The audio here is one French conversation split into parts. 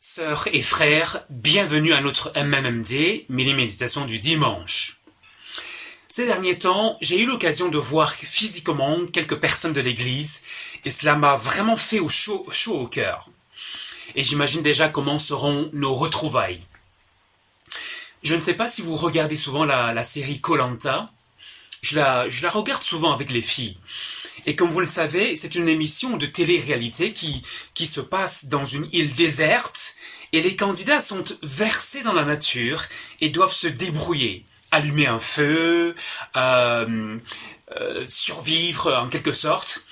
Sœurs et frères, bienvenue à notre MMMD, mini-méditation du dimanche. Ces derniers temps, j'ai eu l'occasion de voir physiquement quelques personnes de l'église et cela m'a vraiment fait chaud au cœur. Et j'imagine déjà comment seront nos retrouvailles. Je ne sais pas si vous regardez souvent la série Koh-Lanta. Je la regarde souvent avec les filles. Et comme vous le savez, c'est une émission de télé-réalité qui se passe dans une île déserte et les candidats sont versés dans la nature et doivent se débrouiller, allumer un feu, survivre en quelque sorte.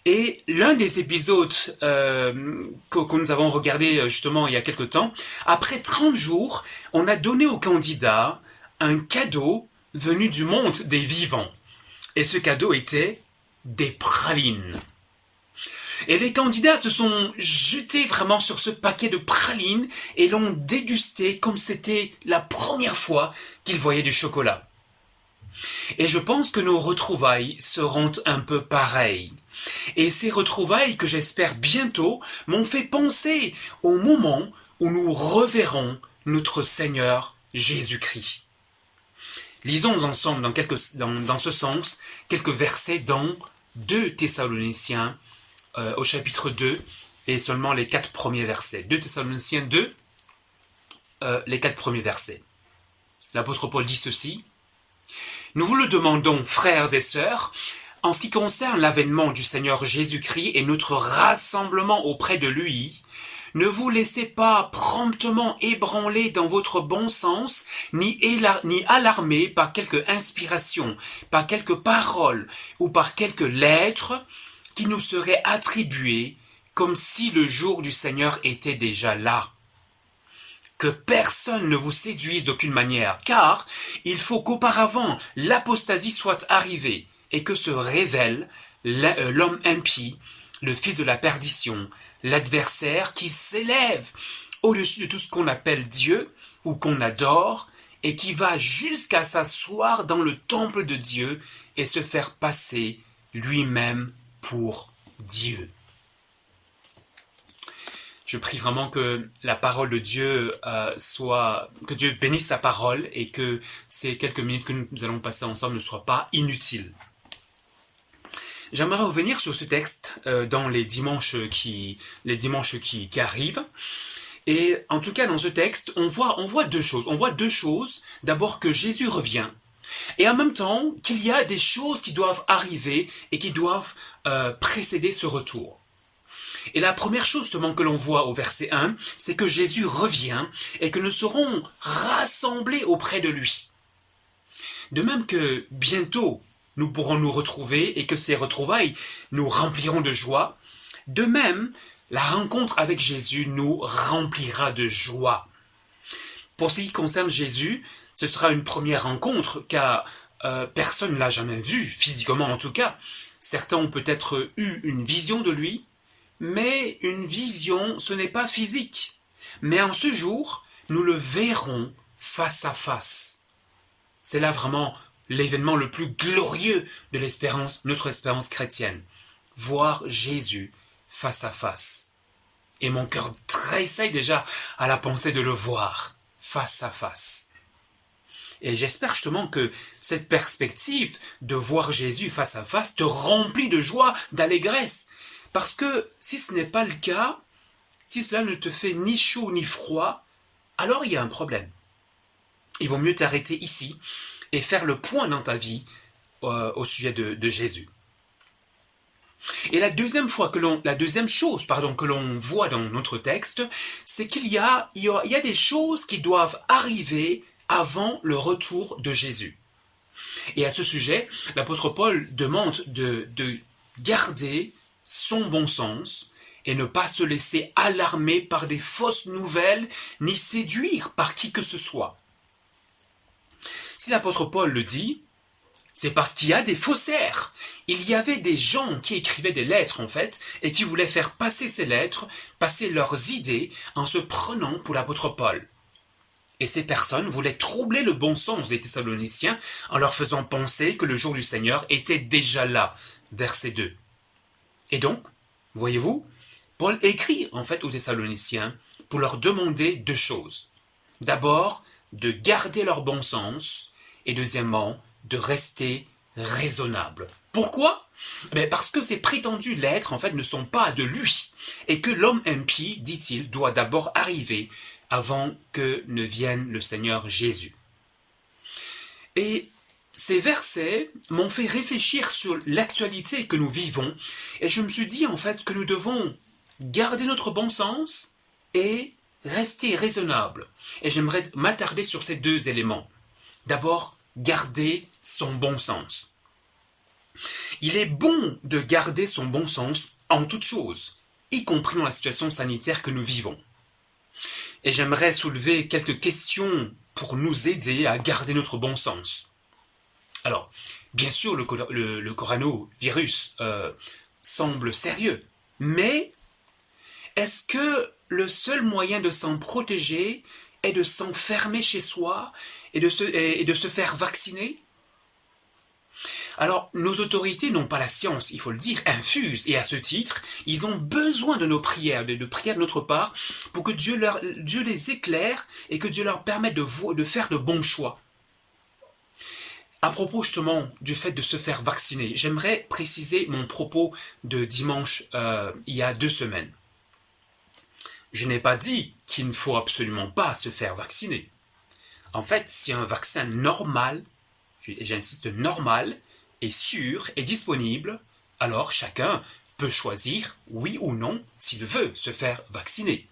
Et l'un des épisodes que nous avons regardé justement il y a quelque temps, après 30 jours, on a donné aux candidats un cadeau venu du monde des vivants. Et ce cadeau était des pralines. Et les candidats se sont jetés vraiment sur ce paquet de pralines et l'ont dégusté comme c'était la première fois qu'ils voyaient du chocolat. Et je pense que nos retrouvailles seront un peu pareilles. Et ces retrouvailles que j'espère bientôt m'ont fait penser au moment où nous reverrons notre Seigneur Jésus-Christ. Lisons ensemble dans ce sens quelques versets dans 2 Thessaloniciens au chapitre 2 et seulement les 4 premiers versets. 2 Thessaloniciens 2, les 4 premiers versets. L'apôtre Paul dit ceci. « Nous vous le demandons, frères et sœurs, en ce qui concerne l'avènement du Seigneur Jésus-Christ et notre rassemblement auprès de lui, ne vous laissez pas promptement ébranler dans votre bon sens, ni alarmer par quelque inspiration, par quelque parole ou par quelque lettre qui nous serait attribuée comme si le jour du Seigneur était déjà là. Que personne ne vous séduise d'aucune manière, car il faut qu'auparavant l'apostasie soit arrivée et que se révèle l'homme impie, le fils de la perdition, l'adversaire qui s'élève au-dessus de tout ce qu'on appelle Dieu ou qu'on adore et qui va jusqu'à s'asseoir dans le temple de Dieu et se faire passer lui-même pour Dieu. » Je prie vraiment que la parole de Dieu que Dieu bénisse sa parole et que ces quelques minutes que nous allons passer ensemble ne soient pas inutiles. J'aimerais revenir sur ce texte dans les dimanches qui arrivent. Et en tout cas, dans ce texte, on voit deux choses. On voit deux choses. D'abord, que Jésus revient. Et en même temps, qu'il y a des choses qui doivent arriver et qui doivent précéder ce retour. Et la première chose justement que l'on voit au verset 1, c'est que Jésus revient et que nous serons rassemblés auprès de lui. De même que bientôt, nous pourrons nous retrouver et que ces retrouvailles nous rempliront de joie. De même, la rencontre avec Jésus nous remplira de joie. Pour ce qui concerne Jésus, ce sera une première rencontre car personne ne l'a jamais vu, physiquement en tout cas. Certains ont peut-être eu une vision de lui, mais une vision, ce n'est pas physique. Mais en ce jour, nous le verrons face à face. C'est là vraiment l'événement le plus glorieux de notre espérance chrétienne. Voir Jésus face à face. Et mon cœur tressaille déjà à la pensée de le voir face à face. Et j'espère justement que cette perspective de voir Jésus face à face te remplit de joie, d'allégresse. Parce que si ce n'est pas le cas, si cela ne te fait ni chaud ni froid, alors il y a un problème. Il vaut mieux t'arrêter ici et faire le point dans ta vie au sujet de Jésus. Et la deuxième chose que l'on voit dans notre texte, c'est qu'il y a des choses qui doivent arriver avant le retour de Jésus. Et à ce sujet, l'apôtre Paul demande de garder son bon sens et ne pas se laisser alarmer par des fausses nouvelles ni séduire par qui que ce soit. Si l'apôtre Paul le dit, c'est parce qu'il y a des faussaires. Il y avait des gens qui écrivaient des lettres en fait et qui voulaient faire passer ces lettres, passer leurs idées en se prenant pour l'apôtre Paul. Et ces personnes voulaient troubler le bon sens des Thessaloniciens en leur faisant penser que le jour du Seigneur était déjà là. Verset 2. Et donc, voyez-vous, Paul écrit en fait aux Thessaloniciens pour leur demander deux choses. D'abord, de garder leur bon sens et deuxièmement, de rester raisonnable. Pourquoi? Parce que ces prétendus l'être, en fait, ne sont pas de lui et que l'homme impie, dit-il, doit d'abord arriver avant que ne vienne le Seigneur Jésus. Et ces versets m'ont fait réfléchir sur l'actualité que nous vivons et je me suis dit en fait que nous devons garder notre bon sens et rester raisonnable. Et j'aimerais m'attarder sur ces deux éléments. D'abord, garder son bon sens. Il est bon de garder son bon sens en toutes choses, y compris dans la situation sanitaire que nous vivons. Et j'aimerais soulever quelques questions pour nous aider à garder notre bon sens. Alors, bien sûr, le coronavirus semble sérieux, mais est-ce que le seul moyen de s'en protéger est de s'enfermer chez soi et de se faire vacciner? Alors, nos autorités n'ont pas la science, il faut le dire, infuse, et à ce titre, ils ont besoin de nos prières, de prières de notre part, pour que Dieu les éclaire et que Dieu leur permette de faire de bons choix. À propos justement du fait de se faire vacciner, j'aimerais préciser mon propos de dimanche il y a 2 semaines. Je n'ai pas dit qu'il ne faut absolument pas se faire vacciner. En fait, si un vaccin normal, j'insiste normal, est sûr et disponible, alors chacun peut choisir, oui ou non, s'il veut se faire vacciner.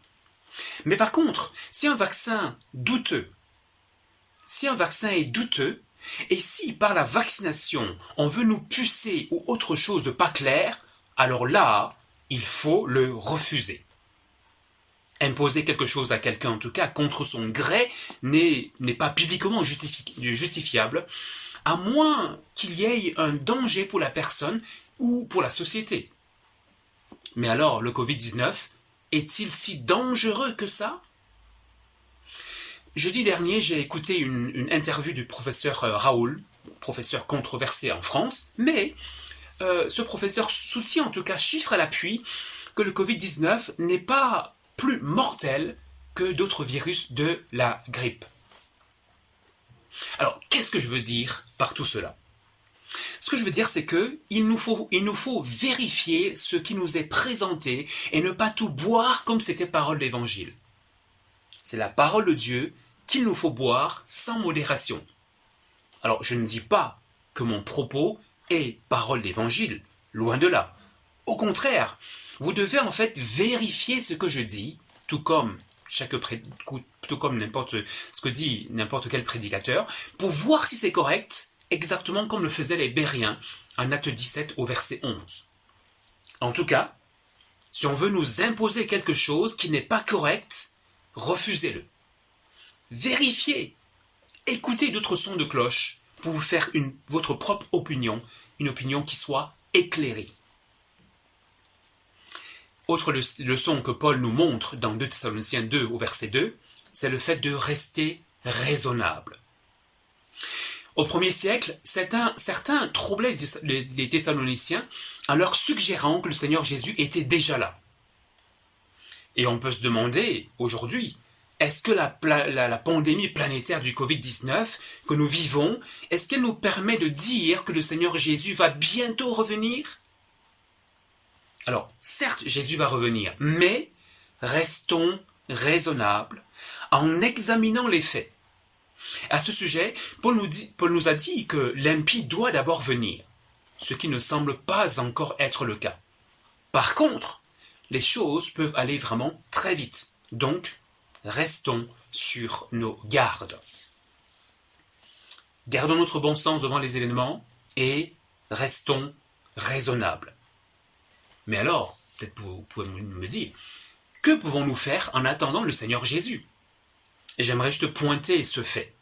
Mais par contre, si un vaccin est douteux, et si par la vaccination, on veut nous pucer ou autre chose de pas clair, alors là, il faut le refuser. Imposer quelque chose à quelqu'un, en tout cas contre son gré, n'est pas bibliquement justifiable, à moins qu'il y ait un danger pour la personne ou pour la société. Mais alors, le Covid-19 est-il si dangereux que ça? Jeudi dernier, j'ai écouté une interview du professeur Raoul, professeur controversé en France, mais ce professeur soutient, en tout cas chiffre à l'appui, que le Covid-19 n'est pas plus mortel que d'autres virus de la grippe. Alors, qu'est-ce que je veux dire par tout cela? Ce que je veux dire, c'est qu'il nous faut vérifier ce qui nous est présenté et ne pas tout boire comme c'était parole d'évangile. C'est la parole de Dieu qu'il nous faut boire sans modération. Alors, je ne dis pas que mon propos est parole d'évangile, loin de là. Au contraire, vous devez en fait vérifier ce que je dis, tout comme n'importe ce que dit n'importe quel prédicateur, pour voir si c'est correct, exactement comme le faisaient les Bériens en Acte 17 au verset 11. En tout cas, si on veut nous imposer quelque chose qui n'est pas correct, refusez-le. Vérifiez, écoutez d'autres sons de cloche pour vous faire votre propre opinion, une opinion qui soit éclairée. Autre leçon que Paul nous montre dans 2 Thessaloniciens 2 au verset 2, c'est le fait de rester raisonnable. Au 1er siècle, certains troublaient les Thessaloniciens en leur suggérant que le Seigneur Jésus était déjà là. Et on peut se demander aujourd'hui, est-ce que la pandémie planétaire du Covid-19 que nous vivons, est-ce qu'elle nous permet de dire que le Seigneur Jésus va bientôt revenir? Alors, certes, Jésus va revenir, mais restons raisonnables en examinant les faits. À ce sujet, Paul nous a dit que l'impie doit d'abord venir, ce qui ne semble pas encore être le cas. Par contre, les choses peuvent aller vraiment très vite. Donc, restons sur nos gardes. Gardons notre bon sens devant les événements et restons raisonnables. Mais alors, peut-être vous pouvez me dire, que pouvons-nous faire en attendant le Seigneur Jésus? Et j'aimerais juste pointer ce fait.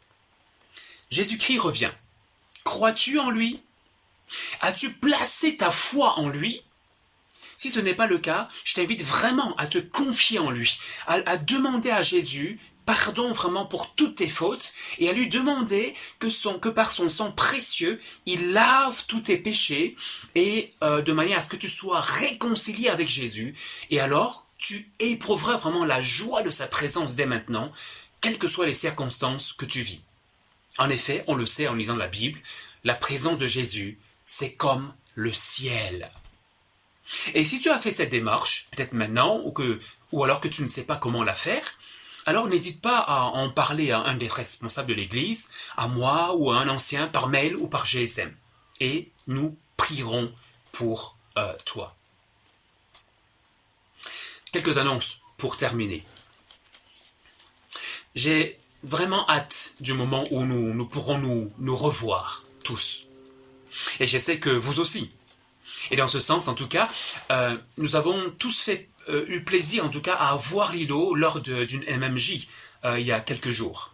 Jésus-Christ revient. Crois-tu en lui? As-tu placé ta foi en lui? Si ce n'est pas le cas, je t'invite vraiment à te confier en lui, à demander à Jésus pardon vraiment pour toutes tes fautes et à lui demander que par son sang précieux, il lave tous tes péchés et de manière à ce que tu sois réconcilié avec Jésus. Et alors, tu éprouveras vraiment la joie de sa présence dès maintenant, quelles que soient les circonstances que tu vis. En effet, on le sait en lisant la Bible, la présence de Jésus, c'est comme le ciel. Et si tu as fait cette démarche, peut-être maintenant, ou alors que tu ne sais pas comment la faire, alors n'hésite pas à en parler à un des responsables de l'Église, à moi ou à un ancien par mail ou par GSM. Et nous prierons pour toi. Quelques annonces pour terminer. J'ai vraiment hâte du moment où nous pourrons nous revoir tous. Et je sais que vous aussi. Et dans ce sens, en tout cas, nous avons tous eu plaisir, en tout cas, à voir Lilo lors d'une MMJ il y a quelques jours.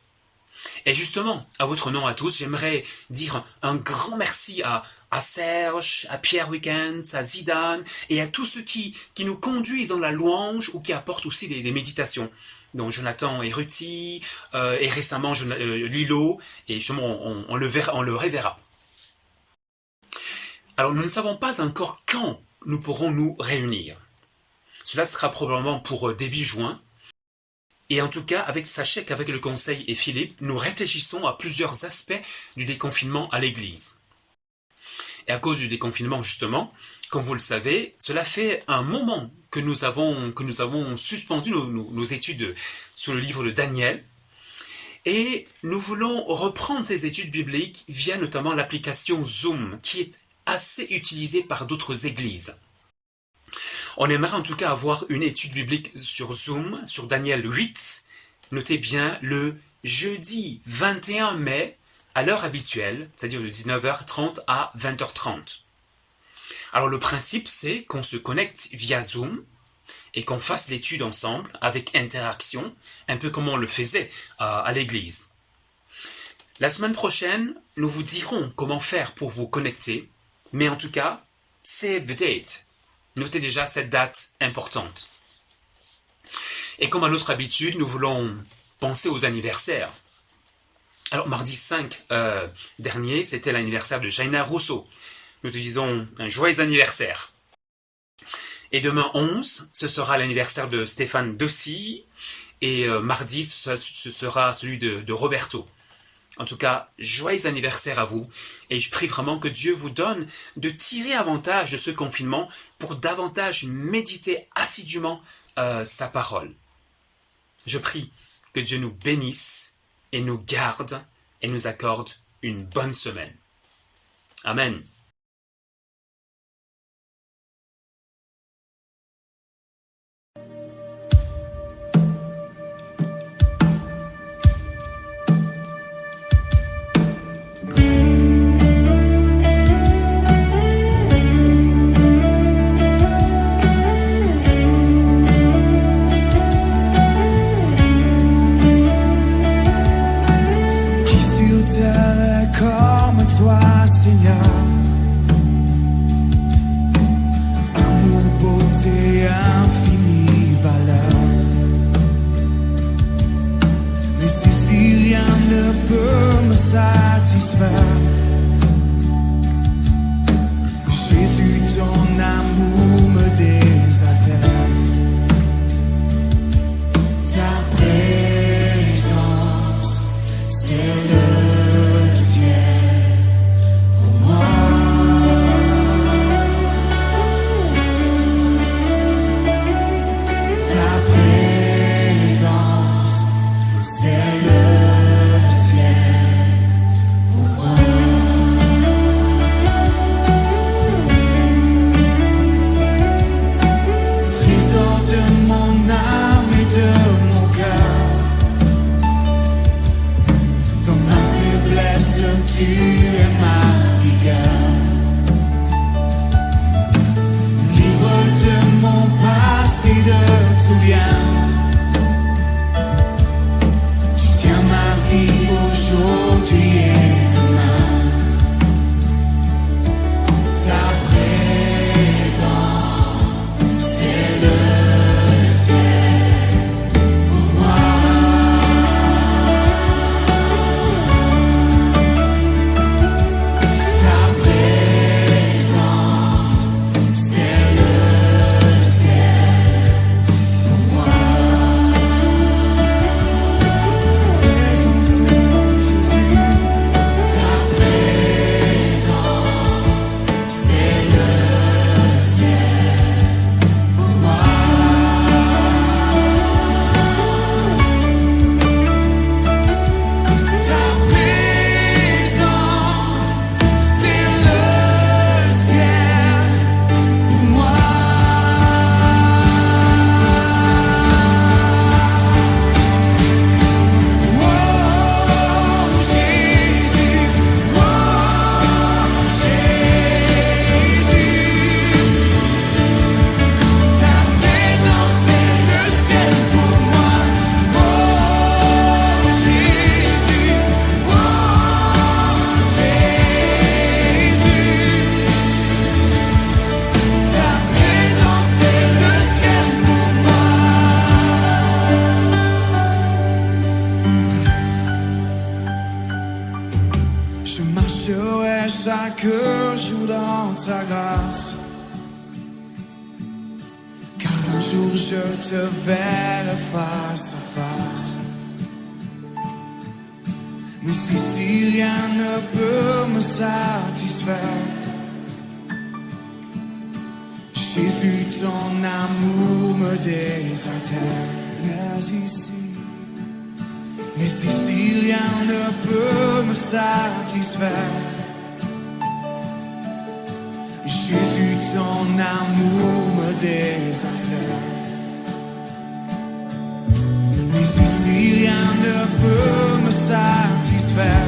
Et justement, à votre nom à tous, j'aimerais dire un grand merci à Serge, à Pierre Weekends, à Zidane et à tous ceux qui nous conduisent dans la louange ou qui apportent aussi des méditations. Donc Jonathan et Ruti, et récemment Lilo, et justement on le reverra. Alors nous ne savons pas encore quand nous pourrons nous réunir. Cela sera probablement pour début juin. Et en tout cas, sachez qu'avec le Conseil et Philippe, nous réfléchissons à plusieurs aspects du déconfinement à l'Église. Et à cause du déconfinement, justement, comme vous le savez, cela fait un moment que nous avons suspendu nos études sur le livre de Daniel. Et nous voulons reprendre ces études bibliques via notamment l'application Zoom, qui est assez utilisée par d'autres églises. On aimerait en tout cas avoir une étude biblique sur Zoom, sur Daniel 8. Notez bien, le jeudi 21 mai, à l'heure habituelle, c'est-à-dire de 19h30 à 20h30. Alors le principe, c'est qu'on se connecte via Zoom et qu'on fasse l'étude ensemble avec interaction, un peu comme on le faisait à l'église. La semaine prochaine, nous vous dirons comment faire pour vous connecter, mais en tout cas, save the date. Notez déjà cette date importante. Et comme à notre habitude, nous voulons penser aux anniversaires. Alors, mardi 5 dernier, c'était l'anniversaire de Jaina Rousseau. Nous te disons un joyeux anniversaire. Et demain 11, ce sera l'anniversaire de Stéphane Dossi. Et mardi, ce sera celui de Roberto. En tout cas, joyeux anniversaire à vous. Et je prie vraiment que Dieu vous donne de tirer avantage de ce confinement pour davantage méditer assidûment sa parole. Je prie que Dieu nous bénisse et nous garde et nous accorde une bonne semaine. Amen. Comme toi, Seigneur, ta grâce. Car un jour je te verrai face à face. Mais si rien ne peut me satisfaire, Jésus, ton amour me désintègre. Mais si rien ne peut me satisfaire, Jésus, ton amour me désintègre. Mais si rien ne peut me satisfaire,